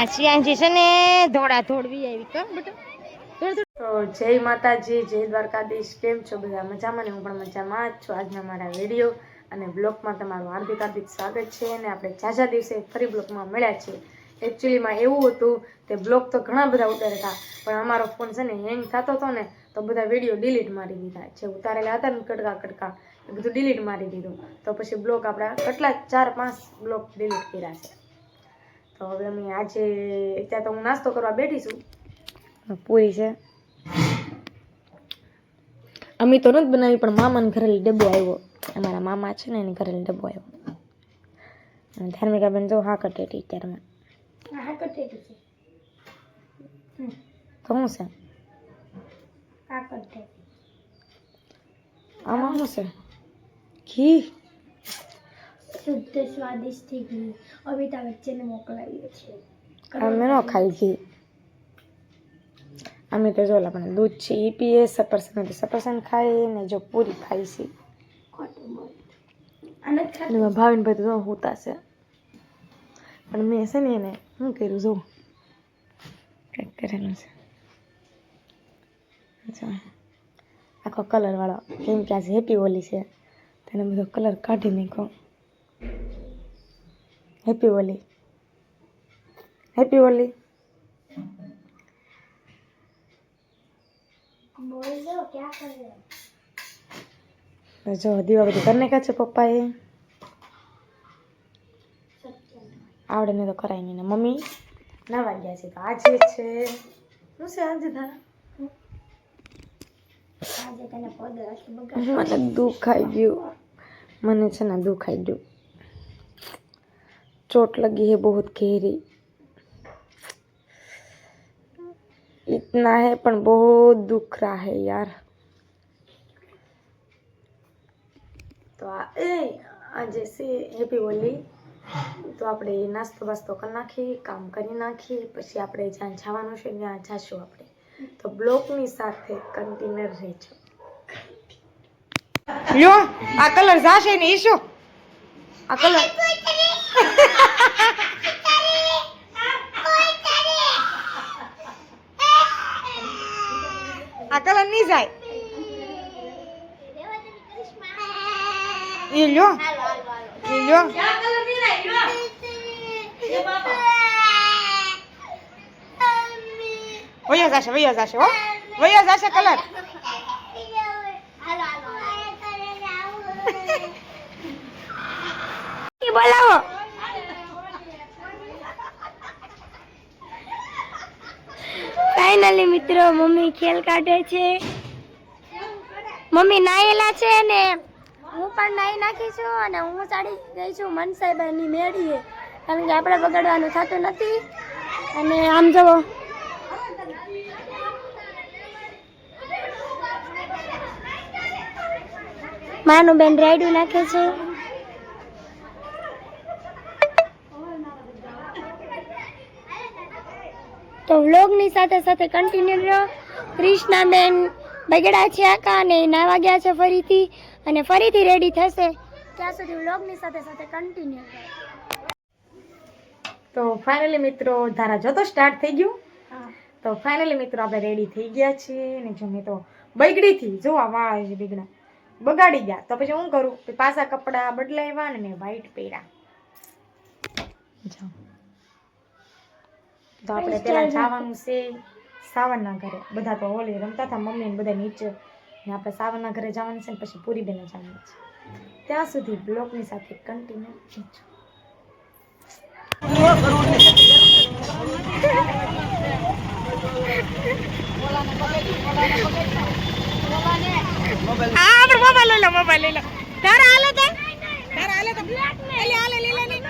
અમાર શિયાંજી છે ને ધોળા ધોળવી આવી કા બેટા. તો જય માતાજી, જય દ્વારકાધીશ. કેમ છો બધા? મજામાં ને? હું પણ મજામાં જ છું. આજના મારા વિડીયો અને બ્લોગમાં તમારું હાર્દિક સ્વાગત છે. અને આપણે ઝાઝા દિવસે ફરી બ્લોગમાં મળ્યા છીએ. એકચ્યુઅલીમાં એવું હતું કે બ્લોગ તો ઘણા બધા ઉતાર્યા હતા, પણ અમારો ફોન છે ને હેંગ થતો હતો ને, તો બધા વિડીયો ડિલીટ મારી દીધા. જે ઉતારેલા હતા ને કડકા એ બધું ડિલીટ મારી દીધું. તો પછી બ્લોગ આપણા કેટલા 4-5 બ્લોગ ડિલીટ કર્યા છે. તો હવે અમે આજે ત્યાં તો હું નાસ્તો કરવા બેઠી છું. પૂરી છે. અમે તો નથી બનાવી, પણ મામાને ઘરેલી ડબ્બો આવ્યો. અમારા મામા છે ને એની ઘરેલી ડબ્બો આવ્યો. ધાર્મિકા બેન જો હા કટેટી ત્યારમાં તો શું છે આમાં શું છે? ઘી શુદ્ધ સ્વાદિષ્ટ ઘી અમિતાભ બચ્ચને મોકલાવીએ છીએ. અમે ન ખાઈ ઘી. અમે તો જો આપણે દૂધ છે એ પીએ, સફરસન તો સફરસન ખાઈએ ને જો પૂરી ખાઈ છે. ભાવિન ભાઈ તો હોતા છે, પણ મેં છે ને એને શું કર્યું જો કંઈક કરેલું છે. આખો કલર વાળો, કેમ કે આજે હેપી હોલી છે, તેને બધો કલર કાઢી નાખો. Happy Holi, happy Holi. જો દીવા બધી કરી નાખ્યા છે પપ્પાએ. આવડે ને તો કરાય નહીં. ને મમ્મી નાવા ગયા છે. તો આજે છે શું છે આજે ધારા? મને દુખાઈ ગયું, મને છે ને દુખાઈ ગયું. चोट लगी है बहुत गहरी, इतना है पर बहुत दुख रहा है यार. तो आज से हैप्पी होली. तो આપણે નાસ્તો બાસ્તો કરી નાખી, કામ કરી નાખી, પછી આપણે જ્યાં જવાનું છે ત્યાં જાશું આપણે. તો બ્લોગની સાથે કન્ટિન્યુ રહેજો. લ્યો આ કલર જાશે ને ઈશો, આ કલર આ કલર નહીં જાય. એ લ્યો, એ લ્યો. વયા જશે હો, વયા જશે કલર. બોલાવો. ફાઇનલી મિત્રો મમ્મી ખેલ કાઢે છે. મમ્મી નાયેલા છે ને હું પણ નાઈ નાખી છું, અને હું ચાડી ગઈ છું મનસાઈબાની મેળીએ, કારણ કે આપણે બગાડવાનું થતું નથી. અને આમ જવો માનું બેન રાયડું નાખે છે. તો વ્લોગની સાથે સાથે કન્ટિન્યુ રહો. કૃષ્ણાબેન બગડા છે આકા અને નાવા ગયા છે ફરીથી, અને ફરીથી રેડી થશે. ત્યાં સુધી વ્લોગની સાથે સાથે કન્ટિન્યુ રહો. તો ફાઇનલી મિત્રો ધારા જોતો સ્ટાર્ટ થઈ ગયું. તો ફાઇનલી મિત્રો આપણે રેડી થઈ ગયા છીએ. ને જો મેં તો બગડી થી જોવા વાળા છે બીગડા બગાડી ગયા. તો પછી હું કરું, પાછા કપડા બદલાવ્યા ને મેં વ્હાઈટ પહેર્યા. તો આપણે પેલા જવાનું છે સાવનના ઘરે. બધા તો હોલી રમતા હતા, મમ્મી ને બધા નીચે, ને આપણે સાવનના ઘરે જવાનું છે ને પછી પૂરી બેને જવાનું છે. ત્યાં સુધી બ્લોગની સાથે કન્ટિન્યુ રહેજો. મોબાઈલ લઈ લો. તારા હાલે તો એલી હાલે લીલા ની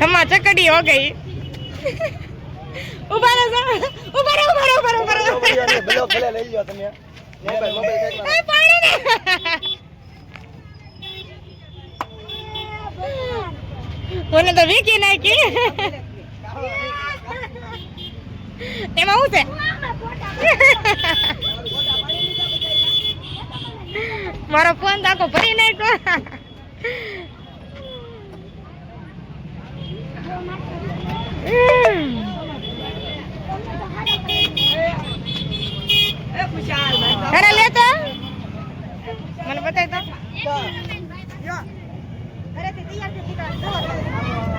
हम्मा चकड़ी हो गई. उबारो ब्लॉक भले ले लियो તમે. મોબાઈલ એ પાણી ને મને તો વીકી નાખી. એમાં હું છે મારો ફોન આખો ભરી નાખ્યો. અરે લે તો મને બતાય તો.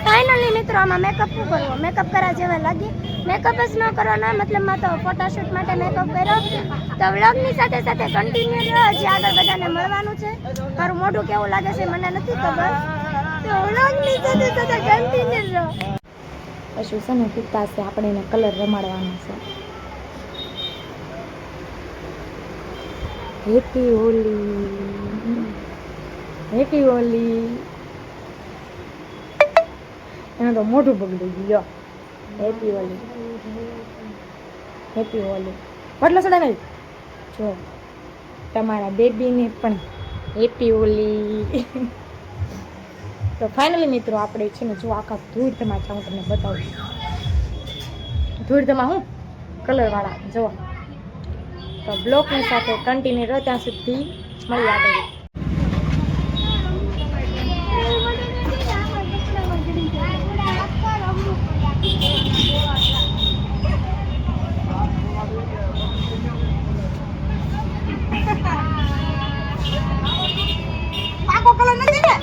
ફાઇનલી મિત્રો આમાં મેકઅપ શું કરવો? મેકઅપ કરા જેવા લાગે. મેકઅપ જ ન કરવાના મતલબમાં તો ફોટોશૂટ માટે મેકઅપ કર્યો. તો વ્લોગની સાથે સાથે કન્ટિન્યુ રહ્યો. હજી આગળ બધાને મળવાનું છે. મારું મોઢું કેવું લાગે છે મને નથી ખબર. તો વ્લોગની સાથે સાથે કન્ટિન્યુ રહ્યો. પછી છે ને પિતા છે આપણે એને કલર રમાડવાનો છે. Happy Holi, happy Holi. એનું તો મોઢું બગડી ગયું. Happy Holi, happy Holi. વટલો સડા નહીં જો તમારા બેબીને પણ હેપી હોલી. તો ફાઇનલી મિત્રો આપણે છે ને જો આખા ધૂળ તમારા હું તમને બતાવું. ધૂળ તમા હું કલરવાળા જો. તો બ્લોકની સાથે કન્ટિન્યુ રહો ત્યાં સુધી મળી આગળ. પાકો કલર નથી ને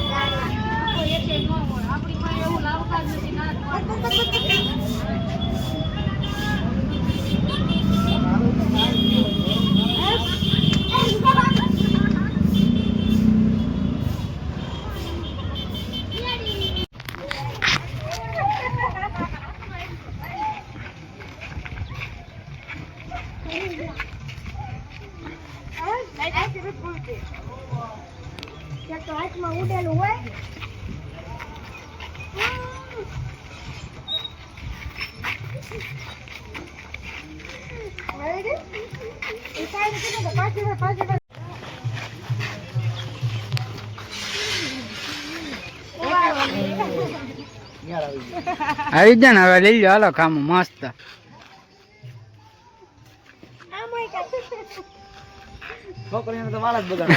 હાથમાં ઉડેલું હોય. આવી જા ને હવે લઈ લો હાલો કામ મસ્ત. છોકરીને તો વાળ જ બગાડ.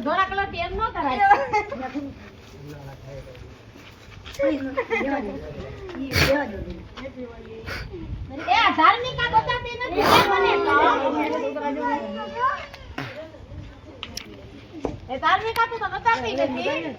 ધોળા કલર થી એમ ન કરાય. ધાર્મિક બતાતી નથી. ધાર્મિક તો બતાતી નથી.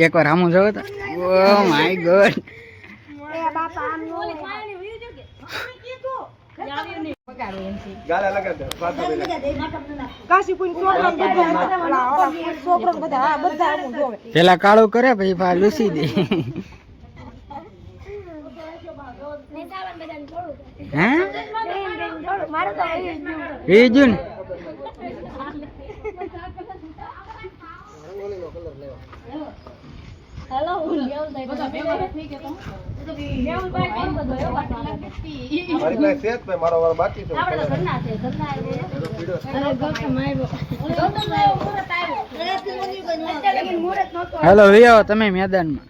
એક વાર આમ જોવો તો ઓ માય ગોડ. પેલા કાળું કરે પછી પા લૂસી દે. હે એ જો ને હેલો વિયો તમે મેદાનમાં.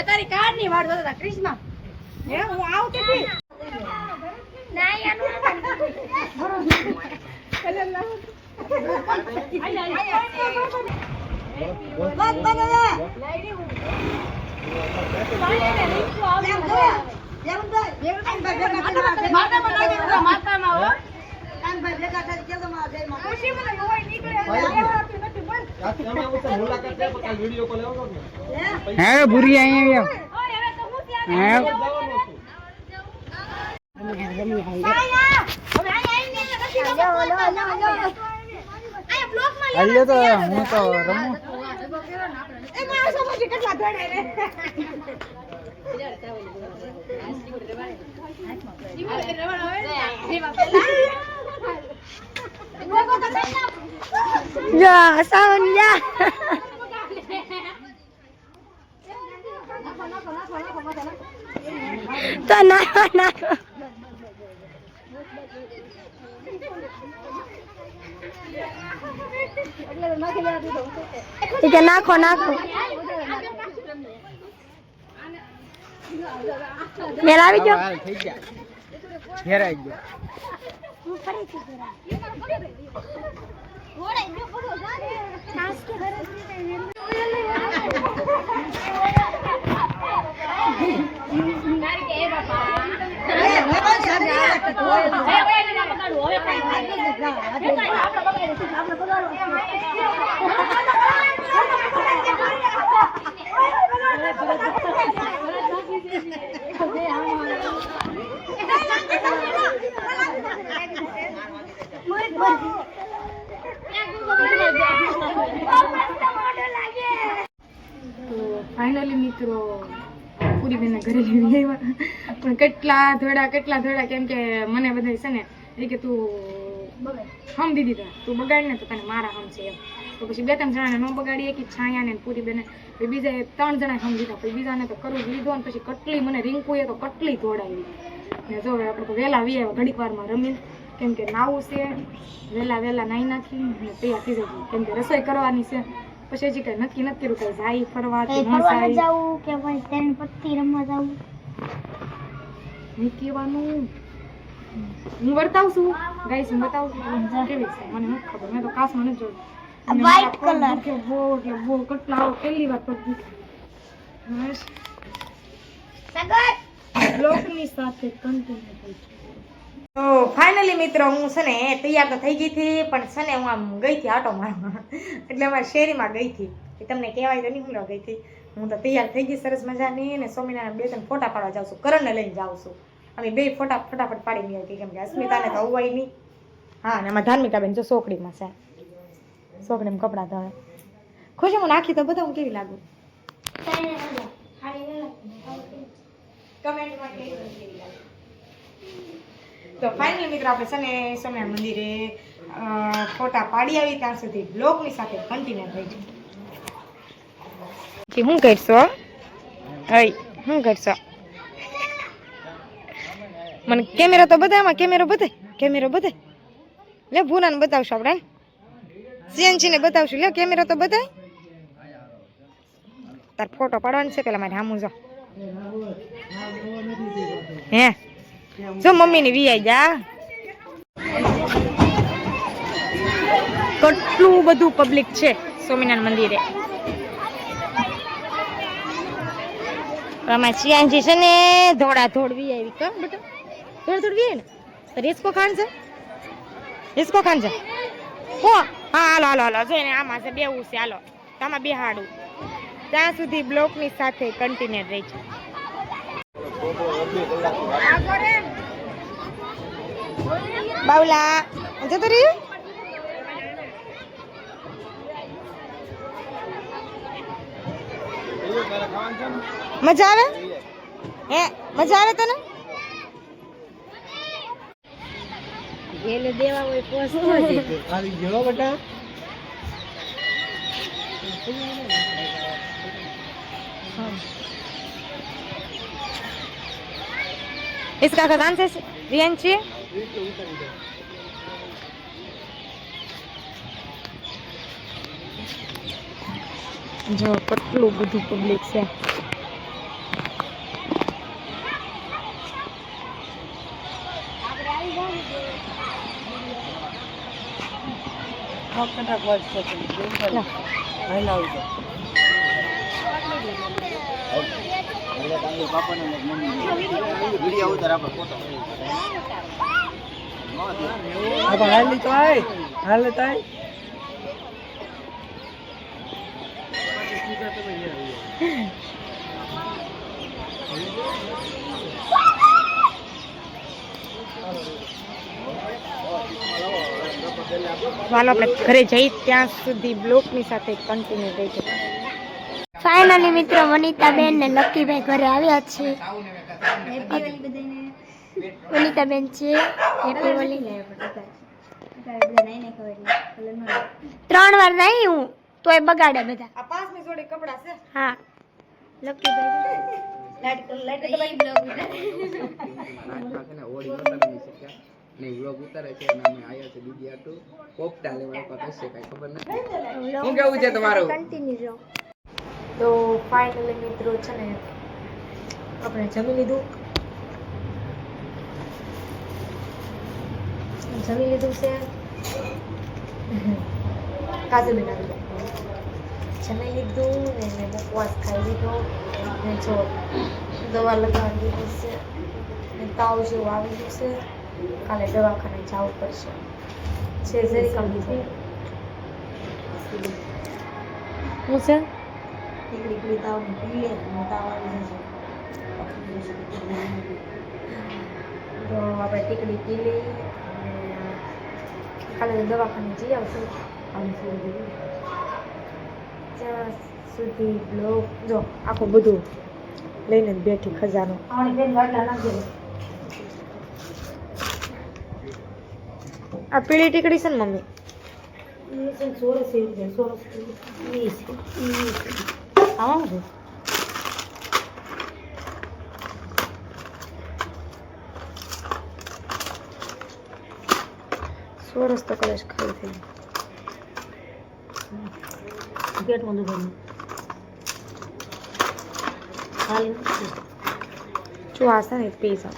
તારી કાર ની વાડ જોતા ક્રિષ્મા હે હું આવું તે હે ભૂરી અહીંયા હાલ્યો તો હું તો રમું જા સાવન જા તો નાખો નાખો કે નાખો નાખો મેલ આવી ગયો થઈ ગયા ઘેર આવી ગયો ફાઇનલી મિત્રો પૂરી બેન ઘરે લેવી આવ્યા પણ કેટલા ધોડા કેમ કે મને બધા છે ને એ કે તું હમ દીધી તું બગાડ ને તો તને મારા હમ છે એમ તો પછી 2-3 જણાને ન બગાડી એક છાયા ને પૂરી બેને બીજા 3 જણા હમ દીધા પછી બીજાને તો કરવું લીધો ને પછી કટલી મને રિંકુએ તો કટલી દોડાવી ને જો આપણે તો વહેલા વી આવ્યા ઘડીક વારમાં રમી કેમ કે નાવું છે વહેલા નાહી નાખી ને તૈયાર થઈ જતી કેમ કે રસોઈ કરવાની છે પછી હજી કઈ નક્કી નથી કર્યું કઈ જાય ફરવા જાવું કે ભાઈ તેન પત્તી રમવા જાવું નહીં કહેવાનું હું બતાવું છું ગાઈસ હું બતાવું છું કેવી છે મને નથી ખબર મેં તો કાસમાં નથી જોયું વ્હાઈટ કલર બહુ કેટલા પહેલી વાર પડી બસ બ્લોકની સાથે કન્ટિન્યુ થઈ તો ફાઇનલી મિત્રો હું છે ને તૈયાર તો થઈ ગઈ હતી પણ છે ને હું આમ ગઈ હતી આટો મારવા એટલે અમારી શેરીમાં ગઈ હતી એ તમને કહેવાય તો નહીં હું ગઈ હતી હું તો તૈયાર થઈ ગઈ સરસ મજાની અને સ્વામિનારાયણ 2-3 ફોટા પાડવા જાઉં છું કરણને લઈને જાઉં છું અમે બે ફોટા ફટાફટ પાડી નહીં હતી કેમ કે અસ્મિતાને તો અવાય નહીં હા અને એમાં ધાર્મિકાબેન જો સોકડીમાં છે સોકડીમાં કપડાં ધોવે ખુશી હું નાખી તો બધા હું કેવી લાગુ કમેન્ટમાં કેવી લાગે તો ફાઇનલી મિત્રો આપણે છે ને સ્વામિનારાયણ મંદિરે ફોટા પાડી આવી ત્યાં સુધી બ્લોગની સાથે કન્ટિન્યુ થઈ છે શું કરશો હઈ શું કરશો મને કેમેરા તો બતાય એમાં કેમેરો બતાય લે ભૂનાને બતાવશું આપણે સીએનજી ને બતાવશું લે કેમેરા તો બતાય તાર ફોટો પાડવાનો છે પેલા મારે સામું જો હે જો મમ્મી ની વી જા કેટલું બધું પબ્લિક છે સ્વામિનારાયણ મંદિરે અમાર ચિયાનજી છે ને ધોડા ધોડવી આવી કા બેટા ધોડવી આવી ને તો રેસકો ખાન છે હો હા હાલો જોઈને આમાં છે બેવું છે હાલો આમાં બેહાડું ત્યાં સુધી બ્લોકની સાથે કન્ટિન્યુ રહી છે બાવલા જતો રહ્યું મજા આવે હે મજા આવે તને ગેલે દેવા હોય પોસ્ટ આવી ગયો બેટા इसका खजान से रियान છે જો કેટલું બધું પબ્લિક છે ચાલો આપણે ઘરે જઈ ત્યાં સુધી બ્લોગની સાથે કન્ટિન્યુ રહેજો ફાઇનલી મિત્રો વનિતાબેન ને લકીભાઈ ઘરે આવ્યા છે. વનિતાબેન છે હેપી હોલી. 3 વાર નહીં હું તોય બગાડે બધા. આ 5ની જોડી કપડા છે હા લકીભાઈ નહીં વ્લોગ ઉતારે છે અને અમે આયા છે બીજી આટું પોપટા લેવા પર હશે કઈ ખબર નથી. શું કેવું છે તમારું? કન્ટિન્યુ રહો. તો ફાઇનલી મિત્રો છે ને આપણે જમી લીધું છે કાજુ બનાવી જમી લીધું ને મેં ઉપવાસ ખાઈ લીધો ને જો દવા લગાવી દીધી છે ને તાવ જેવું આવી ગયું છે. કાલે દવાખાને જવું પડશે છે જરી કમી થઈ હું છે તો આપણે ટીકડી પી લઈ કાલે દવાખાને જઈ આવશું ત્યાં સુધી બ્લોગ જો આખું બધું લઈને જ બેઠી ખજાનો આ પીળી ટીકડી છે ને મમ્મી સોરસ તો કદાચ ખાઈ થઈ પેટમાં દુખાય જો આશા ને પીઝા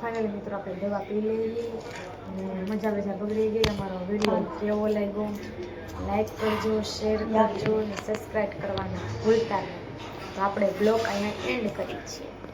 ફાઇનલી મિત્રો આપણે દવા પી લઈએ અને મજા બગડી ગઈ. અમારો વિડીયો કેવો લાગ્યો લાઈક કરજો, શેર કરજો અને સબસ્ક્રાઈબ કરવાનું ભૂલતા નહીં. તો આપણે બ્લોગ અહીંયા એન્ડ કરીએ છીએ.